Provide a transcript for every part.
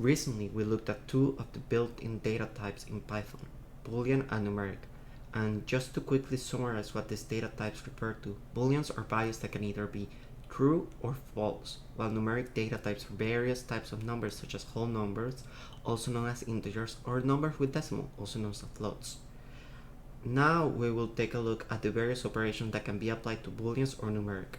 Recently, we looked at two of the built-in data types in Python, Boolean and Numeric. And just to quickly summarize what these data types refer to, Booleans are values that can either be true or false, while numeric data types are various types of numbers such as whole numbers, also known as integers, or numbers with decimal, also known as floats. Now we will take a look at the various operations that can be applied to Booleans or numeric.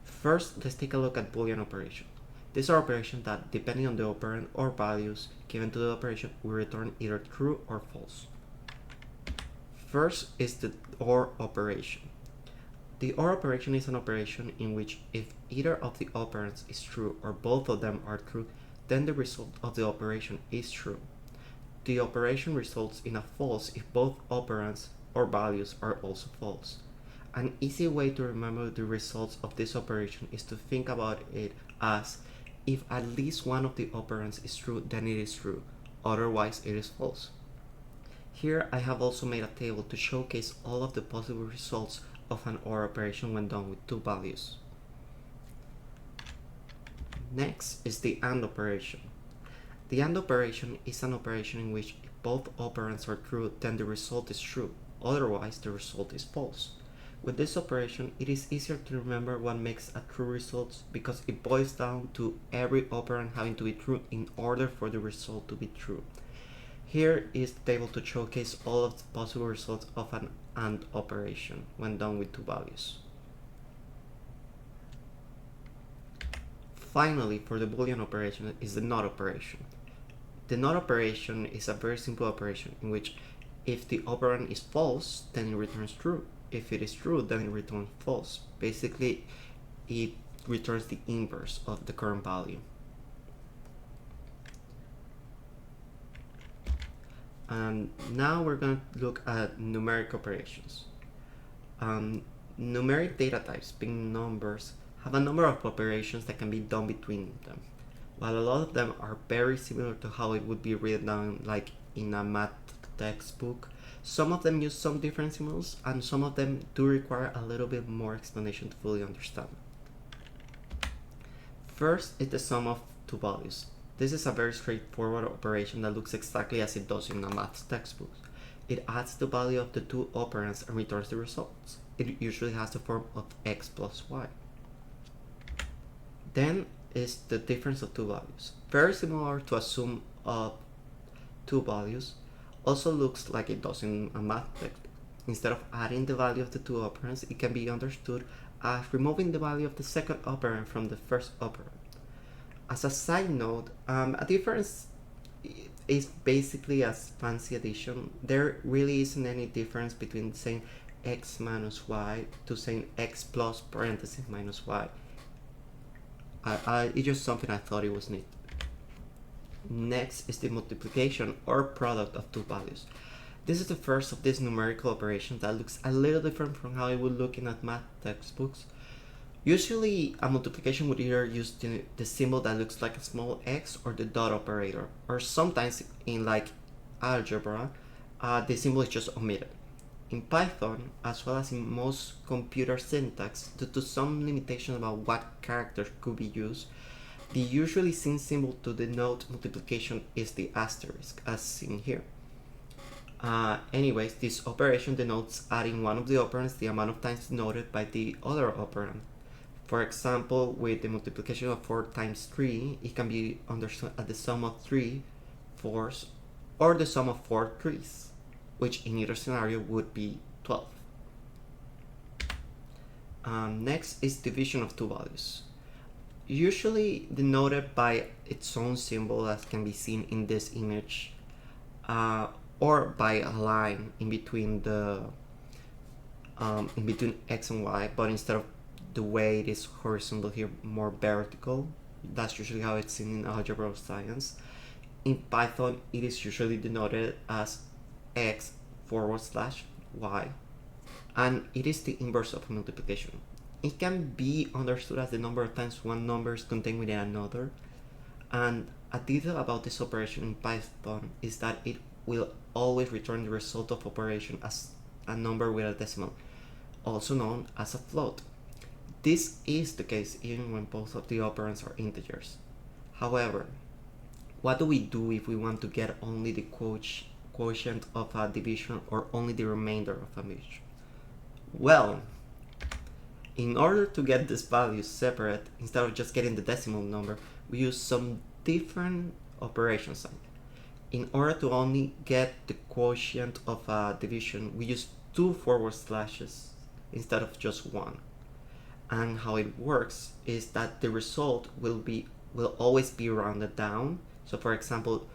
First, let's take a look at Boolean operations. These are operations that, depending on the operand or values given to the operation, will return either true or false. First is the OR operation. The OR operation is an operation in which if either of the operands is true or both of them are true, then the result of the operation is true. The operation results in a false if both operands or values are also false. An easy way to remember the results of this operation is to think about it as if at least one of the operands is true, then it is true, otherwise it is false. Here I have also made a table to showcase all of the possible results of an OR operation when done with two values. Next is the AND operation. The AND operation is an operation in which if both operands are true, then the result is true, otherwise the result is false. With this operation, it is easier to remember what makes a true result because it boils down to every operand having to be true in order for the result to be true. Here is the table to showcase all of the possible results of an AND operation when done with two values. Finally, for the Boolean operation is the NOT operation. The NOT operation is a very simple operation in which if the operand is false, then it returns true. If it is true, then it returns false. Basically, it returns the inverse of the current value. And now we're going to look at numeric operations. Numeric data types, being numbers, have a number of operations that can be done between them. While a lot of them are very similar to how it would be written down like in a math textbook, some of them use some different symbols and some of them do require a little bit more explanation to fully understand. First is the sum of two values. This is a very straightforward operation that looks exactly as it does in a math textbook. It adds the value of the two operands and returns the results. It usually has the form of x plus y. Then is the difference of two values. Very similar to a sum of two values, also looks like it does in a math textbook. Instead of adding the value of the two operands, it can be understood as removing the value of the second operand from the first operand. As a side note, a difference is basically a fancy addition. There really isn't any difference between saying x minus y to saying x plus parenthesis minus y. It's just something I thought it was neat. Next is the multiplication or product of two values. This is the first of these numerical operations that looks a little different from how it would look in a math textbooks. Usually a multiplication would either use the symbol that looks like a small x or the dot operator, or sometimes in like algebra, the symbol is just omitted. In Python, as well as in most computer syntax, due to some limitations about what characters could be used, the usually seen symbol to denote multiplication is the asterisk, as seen here. Anyways, this operation denotes adding one of the operands the amount of times denoted by the other operand. For example, with the multiplication of 4 times 3, it can be understood as the sum of 3 4s or the sum of 4 3s, which in either scenario would be 12. Next is division of two values. Usually denoted by its own symbol, as can be seen in this image, or by a line in between x and y, but instead of the way it is horizontal here, more vertical. That's usually how it's seen in algebra or science. In Python, it is usually denoted as x / y, and it is the inverse of multiplication. It can be understood as the number of times one number is contained within another, and a detail about this operation in Python is that it will always return the result of operation as a number with a decimal, also known as a float. This is the case even when both of the operands are integers. However, what do we do if we want to get only the quotient of a division or only the remainder of a division? Well, in order to get this value separate, instead of just getting the decimal number, we use some different operation sign. In order to only get the quotient of a division, we use 2 forward slashes instead of just one. And how it works is that the result will always be rounded down. So for example,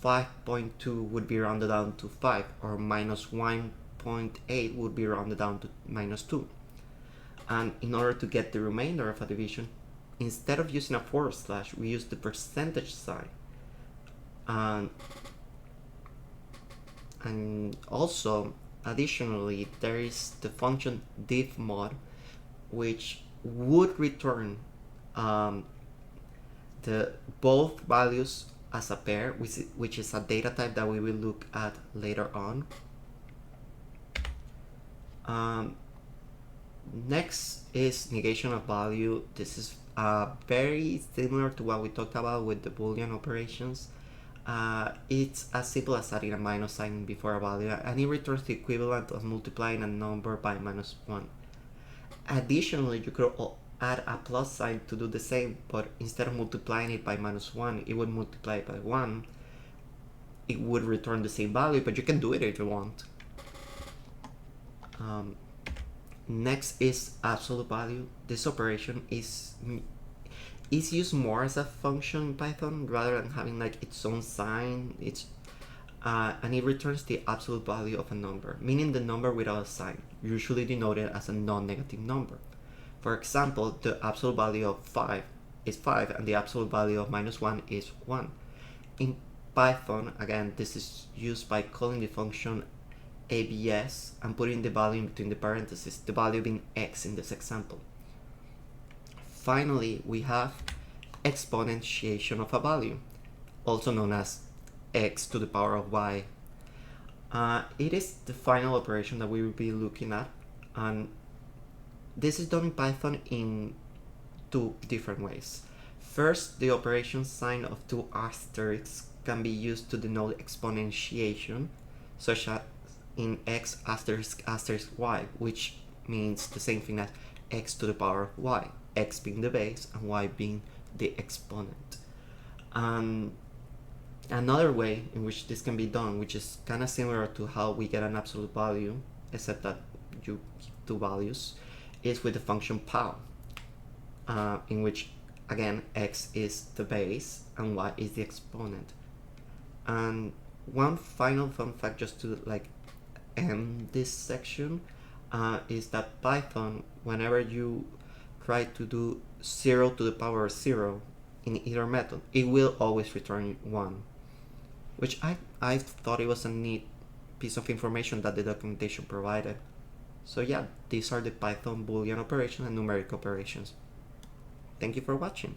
5.2 would be rounded down to 5, or minus 1.8 would be rounded down to minus 2. And in order to get the remainder of a division, instead of using a forward slash, we use the percentage sign. And also, additionally, there is the function diff_mod, which would return the both values as a pair, which is a data type that we will look at later on. Next is negation of value. This is very similar to what we talked about with the Boolean operations. It's as simple as adding a minus sign before a value, and it returns the equivalent of multiplying a number by minus 1. Additionally, you could add a plus sign to do the same, but instead of multiplying it by minus 1, it would multiply it by 1. It would return the same value, but you can do it if you want. Next is absolute value. This operation is used more as a function in Python rather than having like its own sign. And it returns the absolute value of a number, meaning the number without a sign, usually denoted as a non-negative number. For example, the absolute value of 5 is 5, and the absolute value of minus 1 is 1. In Python, again, this is used by calling the function abs and putting the value in between the parentheses, the value being x in this example. Finally, we have exponentiation of a value, also known as x to the power of y. It is the final operation that we will be looking at, and this is done in Python in 2 different ways. First, the operation sign of 2 asterisks can be used to denote exponentiation, such as in x asterisk asterisk y, which means the same thing as x to the power of y, x being the base and y being the exponent. Another way in which this can be done, which is kind of similar to how we get an absolute value, except that you keep 2 values, is with the function pow, in which again x is the base and y is the exponent. And one final fun fact, just to like end this section, is that Python, whenever you try to do 0 to the power of 0 in either method, it will always return 1, which I thought it was a neat piece of information that the documentation provided. So yeah, these are the Python Boolean operations and numeric operations. Thank you for watching.